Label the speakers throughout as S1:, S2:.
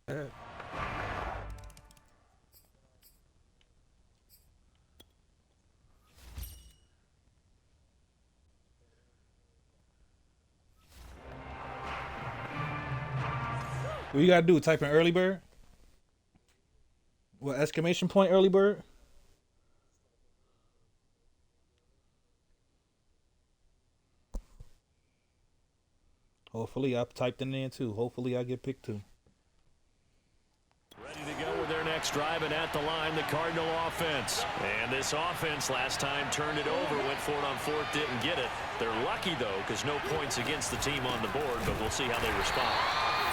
S1: What you gotta do? Type in early bird? What, exclamation point early bird? Hopefully I typed in there too. Hopefully I get picked too.
S2: Ready to go with their next drive, and at the line, the Cardinal offense. And this offense last time turned it over, went for it on fourth, didn't get it. They're lucky, though, because no points against the team on the board, but we'll see how they respond.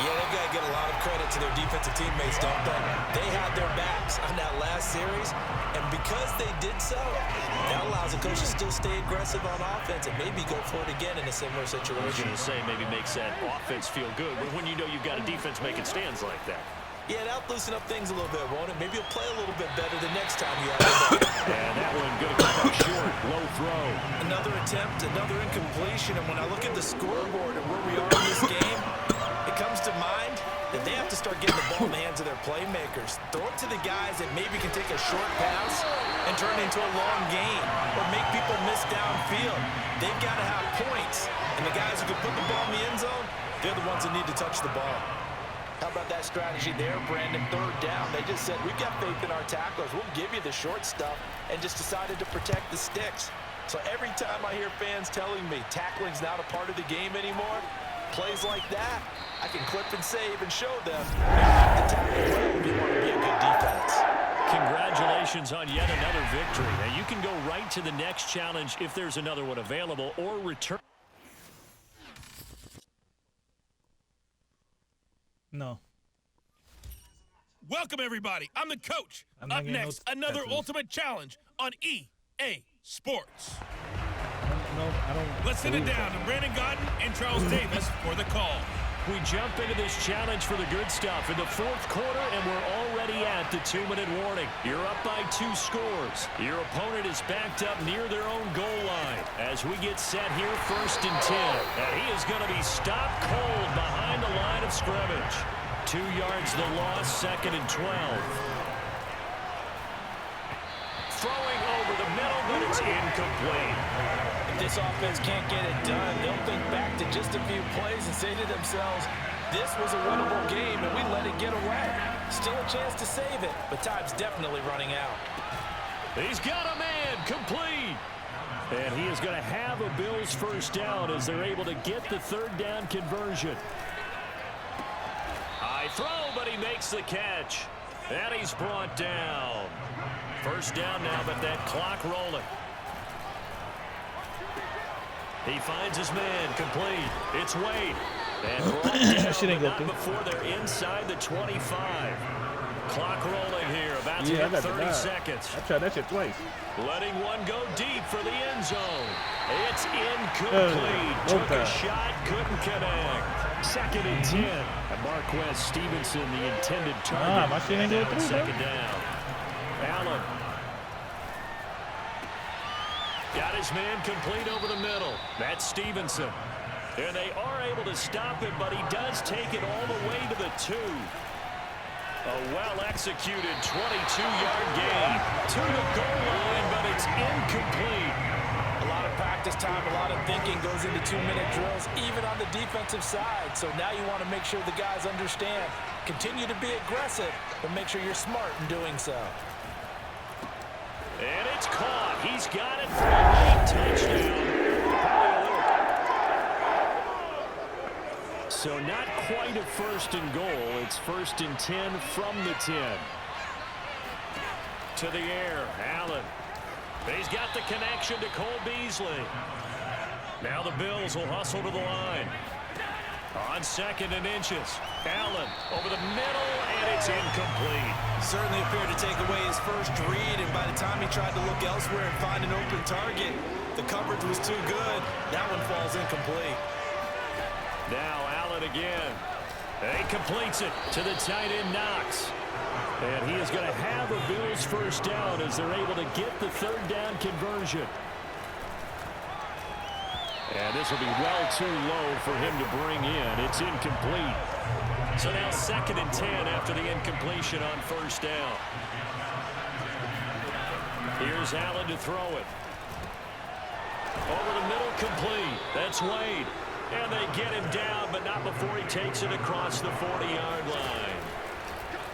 S3: Yeah, they've got to get a lot of credit to their defensive teammates, don't they? They had their backs on that last series, and because they did so, that allows the coach to still stay aggressive on offense and maybe go for it again in a similar situation.
S2: I was going to say, maybe makes that offense feel good, but when you know you've got a defense making stands like that.
S3: Yeah, that'll loosen up things a little bit, won't it? Maybe you'll play a little bit better the next time you have the ball.
S2: And that one going to come up short, low throw.
S3: Another attempt, another incompletion, and when I look at the scoreboard and where we are in this game, it comes to mind that they have to start getting the ball in the hands of their playmakers. Throw it to the guys that maybe can take a short pass and turn it into a long gain or make people miss downfield. They've got to have points, and the guys who can put the ball in the end zone, they're the ones that need to touch the ball. How about that strategy there, Brandon? Third down. They just said, we've got faith in our tacklers. We'll give you the short stuff, and just decided to protect the sticks. So every time I hear fans telling me tackling's not a part of the game anymore, plays like that, I can clip and save and show them you have to tackle well if you want to be a good defense.
S2: Congratulations on yet another victory. Now you can go right to the next challenge if there's another one available, or return.
S1: No.
S4: Welcome, everybody. I'm the coach. Up next, another ultimate challenge on EA Sports.
S1: No, I don't.
S4: Let's send it down to Brandon Godden and Charles Davis for the call.
S2: We jump into this challenge for the good stuff in the fourth quarter, and we're already at the 2-minute warning. You're up by 2 scores. Your opponent is backed up near their own goal line. As we get set here, 1st and 10. And he is going to be stopped cold behind the line of scrimmage. 2 yards the loss, 2nd and 12. Throwing over the middle, but it's incomplete.
S3: If this offense can't get it done, they'll think back to just a few plays and say to themselves, this was a winnable game and we let it get away. Still a chance to save it, but time's definitely running out.
S2: He's got a man, complete. And he is going to have a Bills first down as they're able to get the 3rd down conversion. High throw, but he makes the catch. And he's brought down. First down now, but that clock rolling. He finds his man, complete. It's Wade. And brought down,
S1: she didn't go through
S2: before they're inside the 25. Clock rolling here, about to hit 30 seconds.
S1: I tried that shit twice.
S2: Letting one go deep for the end zone. It's incomplete. Took a shot, couldn't connect. 2nd and 10. And Marquez Stevenson, the intended target.
S1: My shit ain't going through,
S2: 2nd down. Allen. Got his man complete over the middle. That's Stevenson. And they are able to stop him, but he does take it all the way to the 2. A well-executed 22-yard gain to the goal line, but it's incomplete.
S3: A lot of practice time, a lot of thinking goes into 2-minute drills, even on the defensive side. So now you want to make sure the guys understand. Continue to be aggressive, but make sure you're smart in doing so.
S2: And it's caught. He's got it for a late touchdown. So not quite a 1st and goal. It's 1st and 10 from the 10. To the air, Allen. He's got the connection to Cole Beasley. Now the Bills will hustle to the line. On 2nd and inches. Allen over the middle, and it's incomplete.
S3: Certainly appeared to take away his first read, and by the time he tried to look elsewhere and find an open target, the coverage was too good. That one falls incomplete.
S2: Now Allen again. He completes it to the tight end, Knox. And he is going to have a Bills first down as they're able to get the 3rd down conversion. And this will be well too low for him to bring in. It's incomplete. So now 2nd and 10 after the incompletion on first down. Here's Allen to throw it. Over the middle, complete. That's Wade. And they get him down, but not before he takes it across the 40-yard line.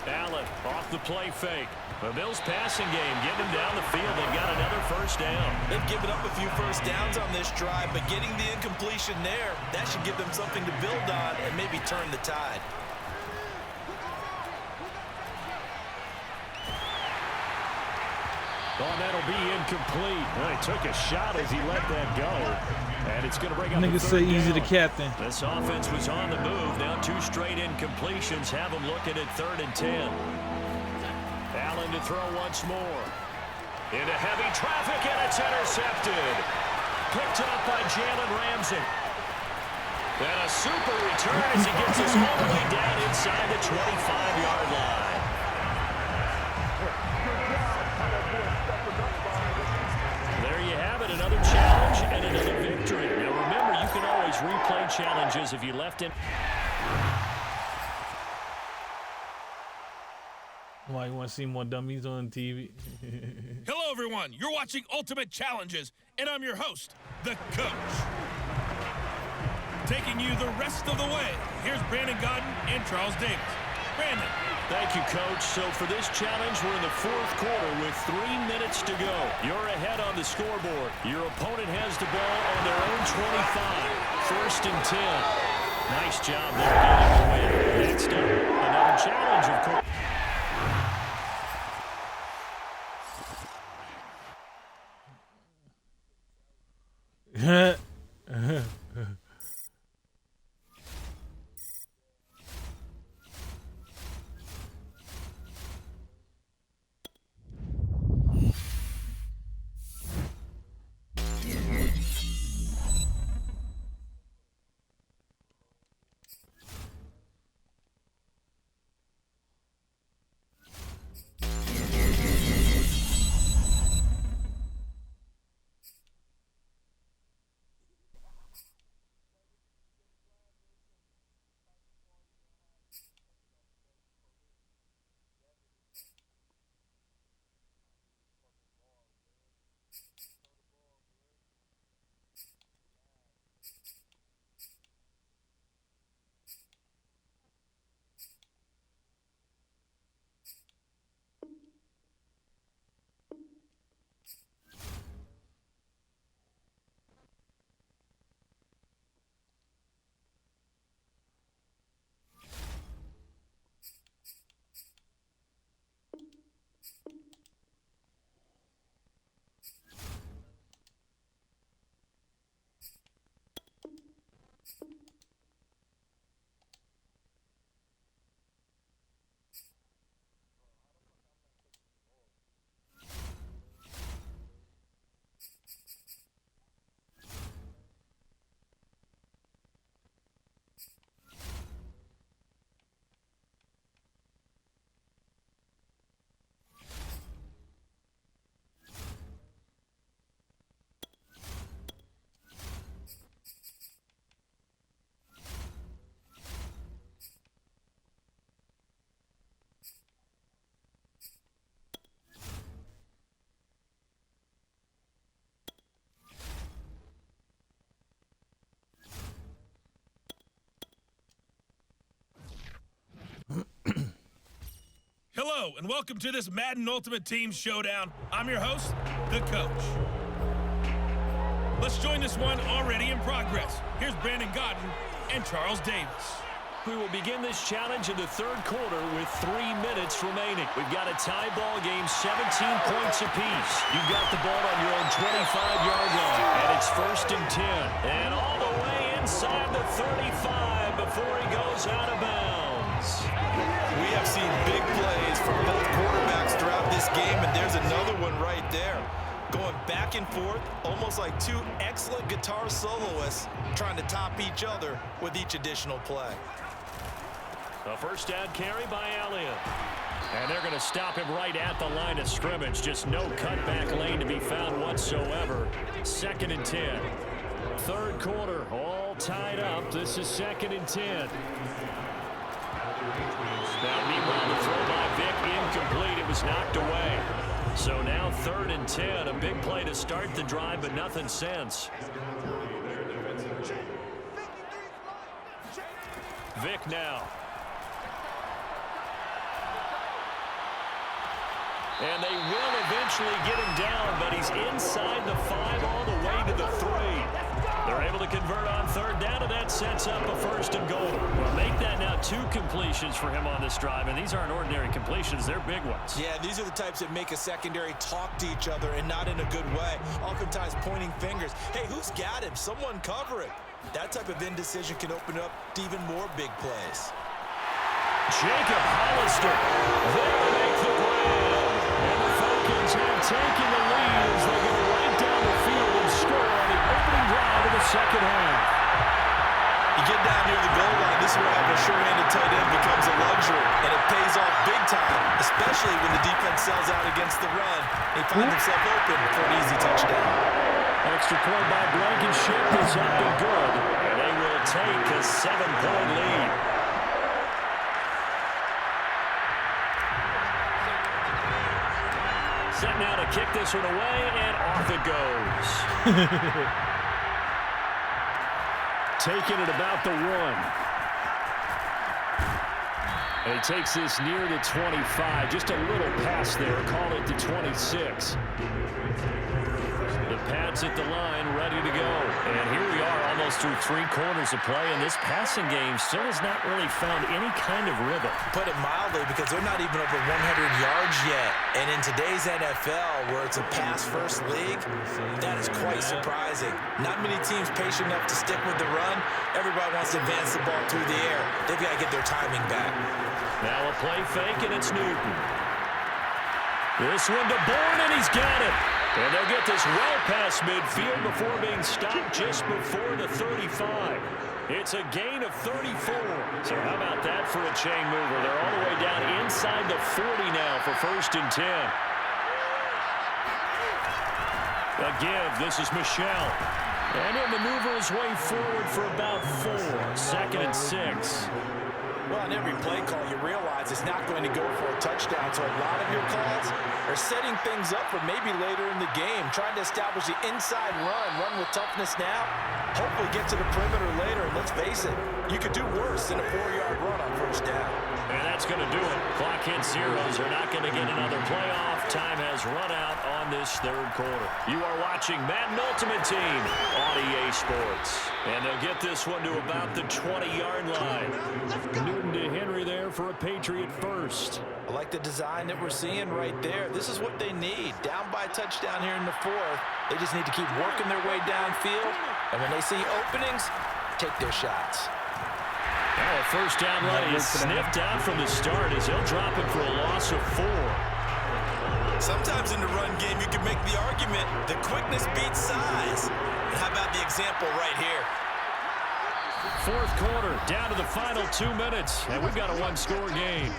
S2: Allen off the play fake. The Bills passing game getting him down the field. They've got another first down.
S3: They've given up a few first downs on this drive, but getting the incompletion there, that should give them something to build on and maybe turn the tide.
S2: Oh, that'll be incomplete. Well, he took a shot as he let that go. And it's going to bring up
S1: Niggas say easy to captain.
S2: This offense was on the move. Now 2 straight incompletions have them looking at 3rd and 10. Allen to throw once more. Into heavy traffic, and it's intercepted. Picked up by Jalen Ramsey. And a super return as he gets us all the way down inside the 25-yard line. There you have it, another challenge and another victory. Now remember, you can always replay challenges if you left it.
S1: Why, you want to see more dummies on TV?
S4: Hello, everyone. You're watching Ultimate Challenges, and I'm your host, the Coach. Taking you the rest of the way, here's Brandon Godden and Charles Davis. Brandon.
S2: Thank you, Coach. So for this challenge, we're in the 4th quarter with 3 minutes to go. You're ahead on the scoreboard. Your opponent has the ball on their own 25. 1st and 10. Nice job there getting the win. Next up, another challenge, of course.
S4: Hello, and welcome to this Madden Ultimate Team Showdown. I'm your host, the Coach. Let's join this one already in progress. Here's Brandon Godden and Charles Davis.
S2: We will begin this challenge in the 3rd quarter with 3 minutes remaining. We've got a tie ball game, 17 points apiece. You've got the ball on your own 25-yard line, and it's 1st and 10. And all the way inside the 35 before he goes out of bounds.
S3: We have seen big plays from both quarterbacks throughout this game, and there's another one right there. Going back and forth, almost like 2 excellent guitar soloists trying to top each other with each additional play.
S2: A first down carry by Elliott. And they're going to stop him right at the line of scrimmage. Just no cutback lane to be found whatsoever. 2nd and 10. 3rd quarter, all tied up. This is 2nd and 10. was knocked away. So now 3rd and 10. A big play to start the drive, but nothing since. Vic now. And they will eventually get him down, but he's inside the 5 all the way to the 3. They're able to convert on 3rd down, and that sets up a 1st and goal. Well, make that now 2 completions for him on this drive, and these aren't ordinary completions. They're big ones.
S3: Yeah, these are the types that make a secondary talk to each other and not in a good way. Oftentimes pointing fingers. Hey, who's got him? Someone cover him. That type of indecision can open up to even more big plays.
S2: Jacob Hollister. They'll make the grab. And the Falcons have taken the lead as they go right down the field and score on the opening drive of the second half.
S3: You get down near the goal line, this is where having a sure-handed tight end becomes a luxury, and it pays off big time, especially when the defense sells out against the run. He finds himself open for an easy touchdown.
S2: Extra point by Blankenship is up and good, and they will take a 7-point lead. Set now to kick this one away, and off it goes. Taking it about the 1. And he takes this near the 25. Just a little pass there. Call it the 26. The Pats at the line, ready to go. And here we are almost through 3 quarters of play, and this passing game still has not really found any kind of rhythm.
S3: Put it mildly, because they're not even over 100 yards yet. And in today's NFL, where it's a pass-first league, that is quite surprising. Not many teams patient enough to stick with the run. Everybody wants to advance the ball through the air. They've got to get their timing back.
S2: Now a play fake, and it's Newton. This one to Bourne, and he's got it. And they'll get this well past midfield before being stopped just before the 35. It's a gain of 34. So how about that for a chain mover? They're all the way down inside the 40 now for 1st and 10. A give. This is Michelle. And he'll maneuver his way forward for about 4. 2nd and 6.
S3: Well, on every play call, you realize it's not going to go for a touchdown. So a lot of your calls are setting things up for maybe later in the game, trying to establish the inside run with toughness now, hopefully get to the perimeter later. And let's face it, you could do worse than a 4-yard run on 1st down. And
S2: that's going to do it. Clock hits zeros. They're not going to get another playoff. Time has run out on this 3rd quarter. You are watching Madden Ultimate Team on EA Sports. And they'll get this one to about the 20-yard line. Newton to Henry there for a Patriot first.
S3: I like the design that we're seeing right there. This is what they need. Down by a touchdown here in the 4th. They just need to keep working their way downfield. And when they see openings, take their shots.
S2: Now a 1st down run is sniffed out from the start as he'll drop it for a loss of 4.
S3: Sometimes in the run game, you can make the argument that quickness beats size. And how about the example right here?
S2: 4th quarter, down to the final 2 minutes, and we've got a 1-score game.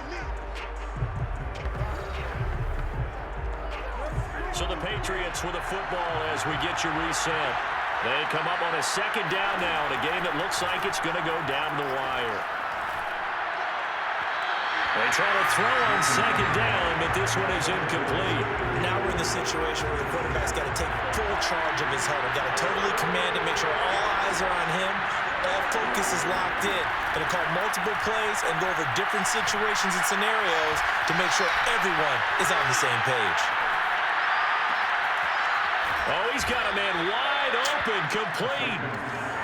S2: So the Patriots with a football as we get you reset. They come up on a 2nd down now in a game that looks like it's going to go down the wire. They try to throw on 2nd down, but this one is incomplete.
S3: Now we're in the situation where the quarterback's got to take full charge of his huddle. Got to totally command it, make sure all eyes are on him. All focus is locked in. Going to call multiple plays and go over different situations and scenarios to make sure everyone is on the same page.
S2: Oh, he's got a man wide open, complete.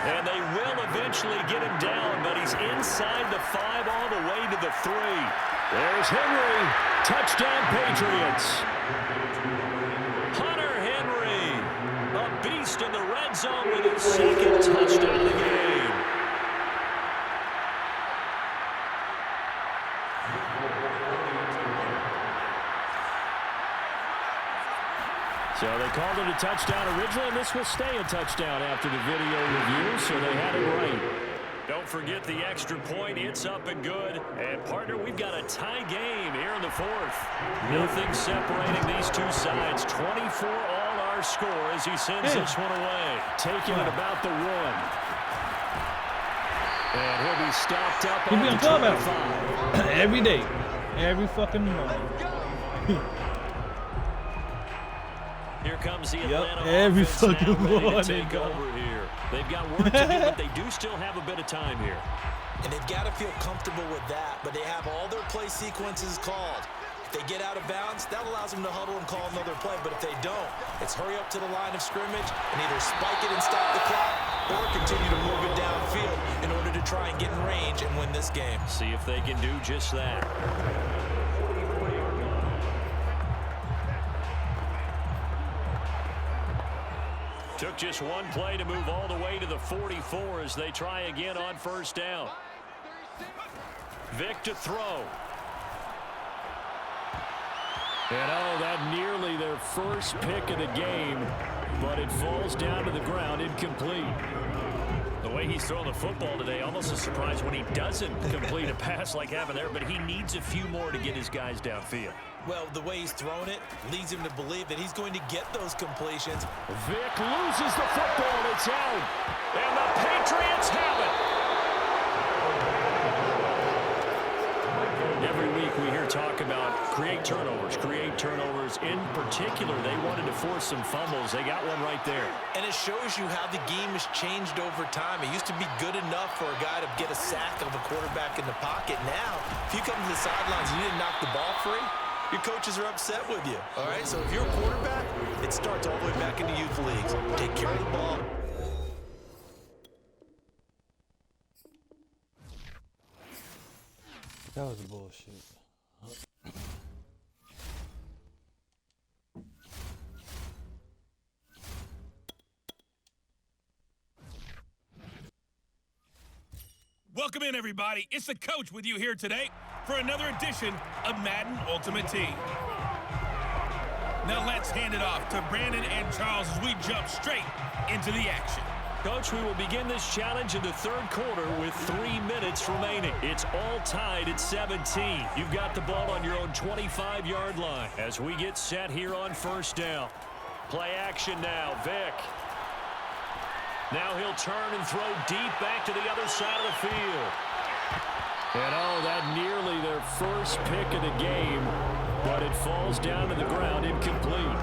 S2: And they will eventually get him down, but he's inside the 5 all the way to the 3. There's Henry. Touchdown, Patriots. Hunter Henry, a beast in the red zone with his 2nd touchdown of the game. So they called it a touchdown originally, and this will stay a touchdown after the video review, so they had it right. Don't forget the extra point. It's up and good. And, partner, we've got a tie game here in the 4th. Nothing separating these two sides. 24 all our score as he sends this one away. Taking it about the 1. And he'll be stopped up on the 25.
S1: Every day. Every fucking morning.
S2: Here comes the Atlanta
S1: every
S2: offense
S1: fucking
S2: now ready to
S1: morning,
S2: take
S1: dog.
S2: over here. They've got work to do, but they do still have a bit of time here.
S3: And they've got to feel comfortable with that, but they have all their play sequences called. If they get out of bounds, that allows them to huddle and call another play, but if they don't, it's hurry up to the line of scrimmage and either spike it and stop the clock or continue to move it downfield in order to try and get in range and win this game.
S2: See if they can do just that. Took just one play to move all the way to the 44 as they try again on first down. Vic to throw. And oh, that nearly their first pick of the game, but it falls down to the ground incomplete. The way he's throwing the football today, almost a surprise when he doesn't complete a pass like happened there, but he needs a few more to get his guys downfield.
S3: Well, the way he's thrown it leads him to believe that he's going to get those completions.
S2: Vic loses the football. It's out. And the Patriots have it. Every week we hear talk about create turnovers. In particular, they wanted to force some fumbles. They got one right there.
S3: And it shows you how the game has changed over time. It used to be good enough for a guy to get a sack of a quarterback in the pocket. Now, if you come to the sidelines and you didn't knock the ball free, your coaches are upset with you. All right, so if you're a quarterback, it starts all the way back into youth leagues. Take care of the ball.
S1: That was bullshit.
S4: Welcome in, everybody. It's the coach with you here today for another edition of Madden Ultimate Team. Now let's hand it off to Brandon and Charles as we jump straight into the action.
S2: Coach, we will begin this challenge in the third quarter with 3 minutes remaining. It's all tied at 17. You've got the ball on your own 25-yard line as we get set here on first down. Play action now, Vic. Now he'll turn and throw deep back to the other side of the field. And oh, that nearly their first pick of the game, but it falls down to the ground incomplete.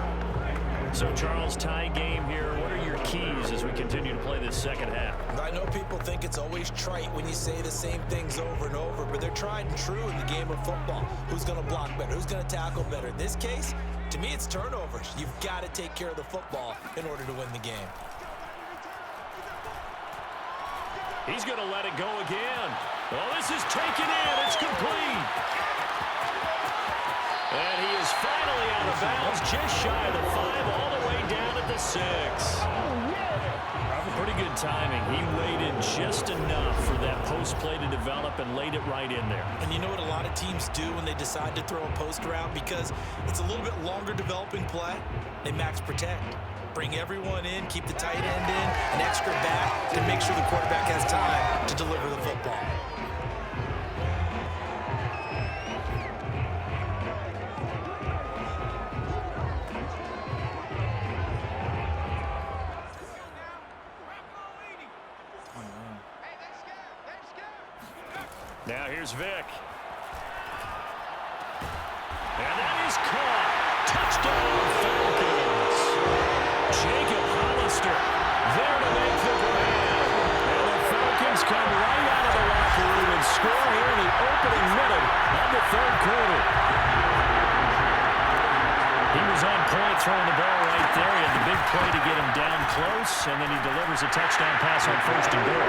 S2: So, Charles, tie game here. What are your keys as we continue to play this second half?
S3: I know people think it's always trite when you say the same things over and over, but they're tried and true in the game of football. Who's going to block better? Who's going to tackle better? In this case, to me, it's turnovers. You've got to take care of the football in order to win the game.
S2: He's going to let it go again. Well, this is taken in. It's complete. And he is finally out of bounds, just shy of the 5, all the way down at the 6. Pretty good timing. He waited just enough for that post play to develop and laid it right in there.
S3: And you know what a lot of teams do when they decide to throw a post route? Because it's a little bit longer developing play, they max protect. Bring everyone in, keep the tight end in, an extra back to make sure the quarterback has time to deliver the football.
S2: Now here's Vic. And that is caught. Touchdown, Falcons. Jacob Hollister there to make the grab. And the Falcons come right out of the locker room and score here in the opening minute of the third quarter. He was on point throwing the ball right there. He had the big play to get him down close, and then he delivers a touchdown pass on first and goal.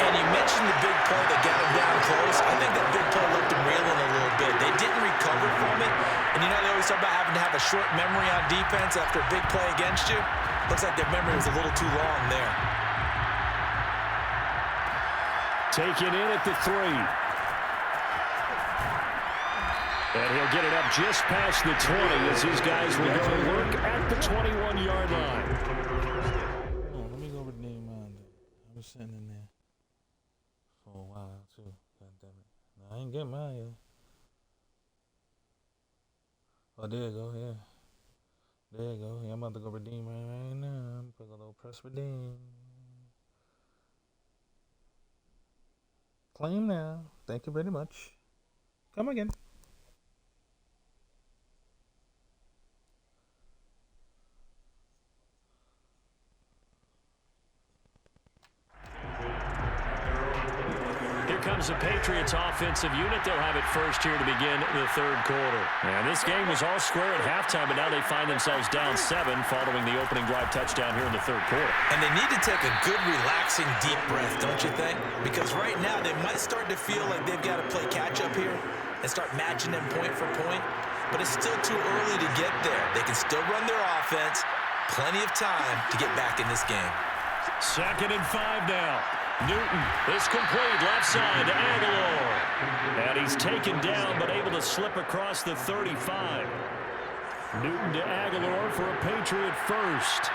S3: And you mentioned the big play that got him down close. I think that big play left him reeling a little bit. They didn't recover from it. And you know they always talk about having to have a short memory on defense after a big play against you. Looks like their memory was a little too long there.
S2: Taken in at the 3. And he'll get it up just past the 20 as these guys will go to work at the 21-yard line.
S1: Oh, let me go over the name on it. I was sitting in there for a while too. God damn it. No, I ain't getting mine yet. Oh, there you go, yeah. There you go. Yeah, I'm about to go redeem right now. I'm put a little press redeem. Claim now. Thank you very much. Come again.
S2: Patriots offensive unit. They'll have it first here to begin the third quarter. And this game was all square at halftime, but now they find themselves down 7 following the opening drive touchdown here in the third quarter.
S3: And they need to take a good, relaxing, deep breath, don't you think? Because right now they might start to feel like they've got to play catch-up here and start matching them point for point. But it's still too early to get there. They can still run their offense. Plenty of time to get back in this game.
S2: 2nd and 5 now. Newton is complete, left side to Aguilar. And he's taken down, but able to slip across the 35. Newton to Aguilar for a Patriot first.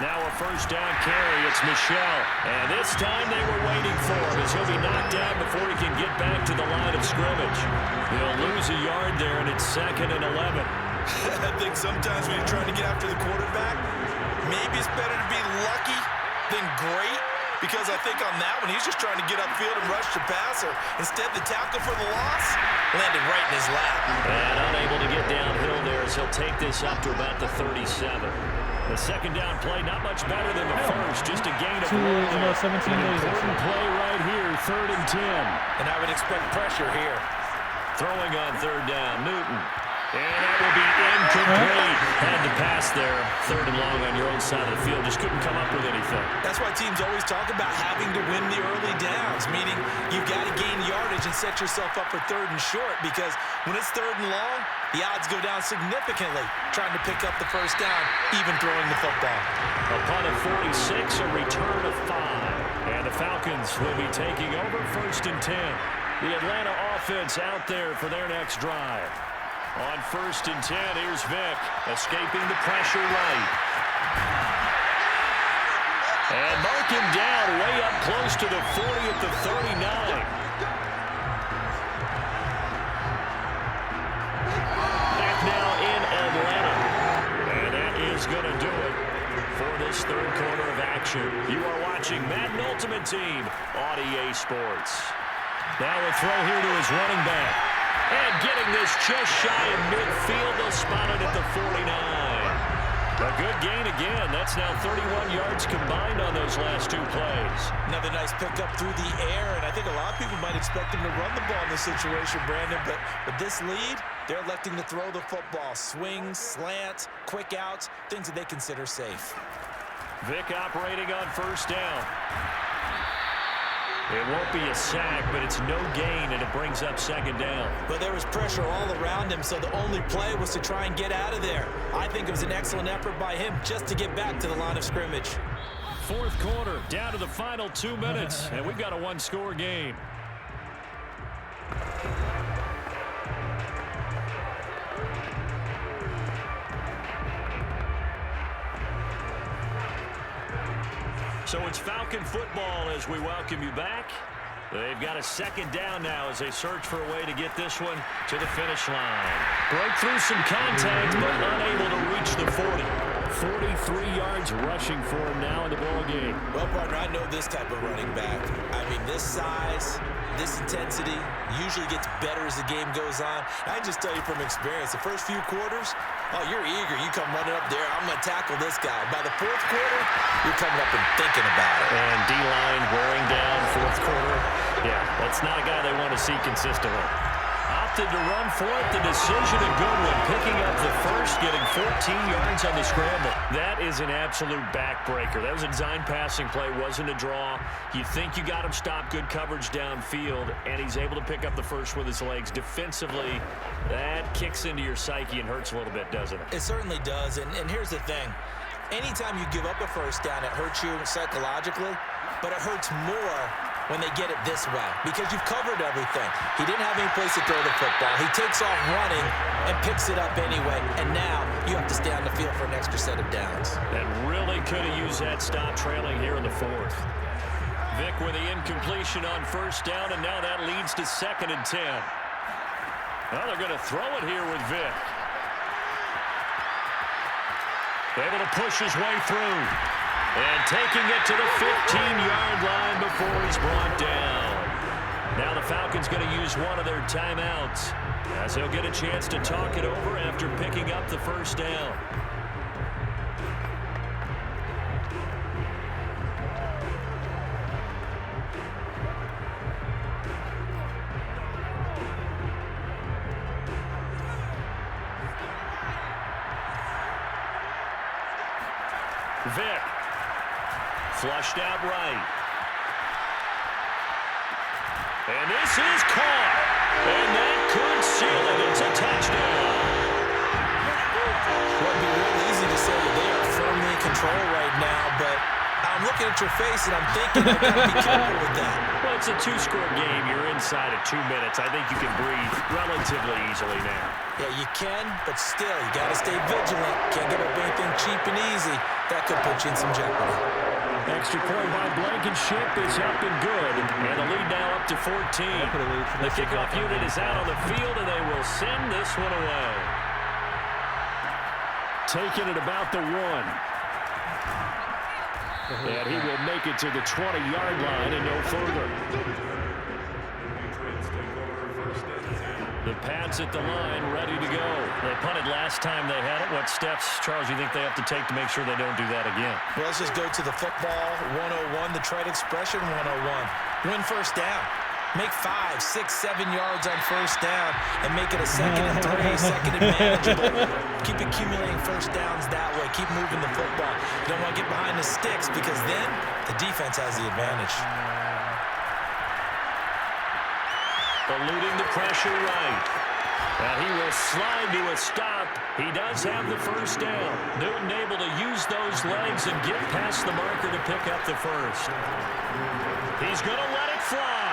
S2: Now a first down carry. It's Michel. And this time they were waiting for him as he'll be knocked down before he can get back to the line of scrimmage. He'll lose a yard there, and it's 2nd and 11.
S3: I think sometimes when you're trying to get after the quarterback, maybe it's better to be lucky than great, because I think on that one, he's just trying to get upfield and rush the passer. Instead, the tackle for the loss landed right in his lap.
S2: And unable to get downhill there as he'll take this up to about the 37. The second down play, not much better than the first, just a gain of 1.
S1: About 17
S2: An
S1: days.
S2: important play right here, 3rd and 10.
S3: And I would expect pressure here.
S2: Throwing on 3rd down, Newton. And that will be incomplete. Had to pass there. 3rd and long on your own side of the field. Just couldn't come up with anything.
S3: That's why teams always talk about having to win the early downs, meaning you've got to gain yardage and set yourself up for 3rd and short, because when it's 3rd and long, the odds go down significantly trying to pick up the first down, even throwing the football.
S2: A punt of 46, a return of 5. And the Falcons will be taking over 1st and 10. The Atlanta offense out there for their next drive. On 1st and 10, here's Vick, escaping the pressure right. And mark him down way up close to the 40 at the 39. Back now in Atlanta. And that is going to do it for this third quarter of action. You are watching Madden Ultimate Team on EA Sports. Now a throw here to his running back. And getting this just shy of midfield, they'll spot it at the 49. A good gain again. That's now 31 yards combined on those last 2 plays.
S3: Another nice pickup through the air, and I think a lot of people might expect him to run the ball in this situation, Brandon, but with this lead, they're electing to throw the football. Swings, slants, quick outs, things that they consider safe.
S2: Vick operating on 1st down. It won't be a sack, but it's no gain, and it brings up 2nd down.
S3: But there was pressure all around him, so the only play was to try and get out of there. I think it was an excellent effort by him just to get back to the line of scrimmage.
S2: 4th quarter, down to the final 2 minutes, and we've got a 1-score game. So it's Falcon football as we welcome you back. They've got a 2nd down now as they search for a way to get this one to the finish line. Broke through some contact, but unable to reach the 40. 43 yards rushing for him now in the ball game.
S3: Well, partner, I know this type of running back. I mean, this size, this intensity usually gets better as the game goes on. I can just tell you from experience, the first few quarters, oh, you're eager. You come running up there, I'm going to tackle this guy. By the 4th quarter, you're coming up and thinking about it.
S2: And D-line wearing down 4th quarter. Yeah, that's not a guy they want to see consistently. Opted to run for it. The decision a good one. Picking up the first, getting 14 yards on the scramble. That is an absolute backbreaker. That was a design passing play. Wasn't a draw. You think you got him stopped. Good coverage downfield. And he's able to pick up the first with his legs. Defensively, that kicks into your psyche and hurts a little bit, doesn't it?
S3: It certainly does. And here's the thing. Anytime you give up a first down, it hurts you psychologically. But it hurts more when they get it this way, because you've covered everything. He didn't have any place to throw the football. He takes off running and picks it up anyway, and now you have to stay on the field for an extra set of downs.
S2: And really could have used that stop trailing here in the 4th. Vick with the incompletion on 1st down, and now that leads to 2nd and 10. Well, they're going to throw it here with Vick. Able to push his way through. And taking it to the 15-yard line before he's brought down. Now the Falcons going to use one of their timeouts as they'll get a chance to talk it over after picking up the 1st down. Vic. Flushed out right. And this is caught. And that could seal it. It's a touchdown.
S3: Well, it'd be real easy to say that they are firmly in control right now, but I'm looking at your face and I'm thinking I've got to be careful with that.
S2: Well, it's a two-score game. You're inside of 2 minutes. I think you can breathe relatively easily now.
S3: Yeah, you can, but still, you got to stay vigilant. Can't give up anything cheap and easy. That could put you in some jeopardy.
S2: Extra point by Blankenship is up and good. And the lead now up to 14. The kickoff unit is out on the field, and they will send this one away. Taking it about the 1. And he will make it to the 20-yard line and no further. The Pats at the line, ready to go. They punted last time they had it. What steps, Charles, you think they have to take to make sure they don't do that again?
S3: Well, let's just go to the football 101, the trite expression 101. Win first down. Make 5, 6, 7 yards on first down and make it a 2nd and 3, 2nd and manageable. Keep accumulating first downs that way. Keep moving the football. You don't want to get behind the sticks because then the defense has the advantage.
S2: Eluding the pressure right. Now he will slide to a stop. He does have the first down. Newton able to use those legs and get past the marker to pick up the first. He's going to let it fly.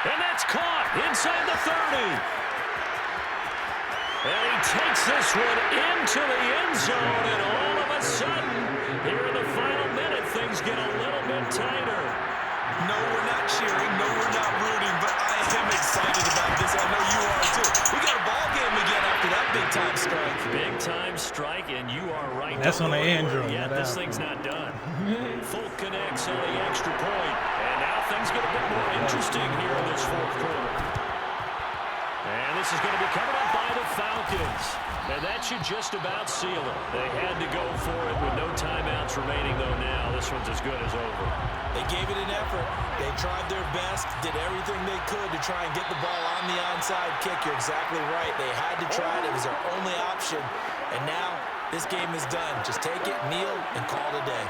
S2: And that's caught inside the 30. And he takes this one into the end zone, and all of a sudden, here in the final minute, things get a little bit tighter.
S3: No, we're not cheering. No, we're not rooting, but I am excited about this. I know you are, too. We got a ball game again after that big-time strike.
S2: Big-time strike, and you are right.
S1: That's on the Andrew.
S2: Yeah, this thing's not done. Full connects on the extra point, and now things get a bit more interesting here in this fourth quarter. And this is going to be covered up by the Falcons. And that should just about seal it. They had to go for it with no timeouts remaining, though now this one's as good as over.
S3: They gave it an effort. They tried their best, did everything they could to try and get the ball on the onside kick. You're exactly right. They had to try it. It was their only option. And now this game is done. Just take it, kneel, and call it a day.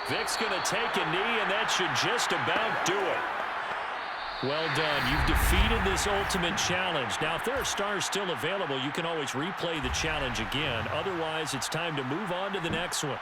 S2: Vic's going to take a knee, and that should just about do it. Well done. You've defeated this ultimate challenge. Now, if there are stars still available, you can always replay the challenge again. Otherwise, it's time to move on to the next one.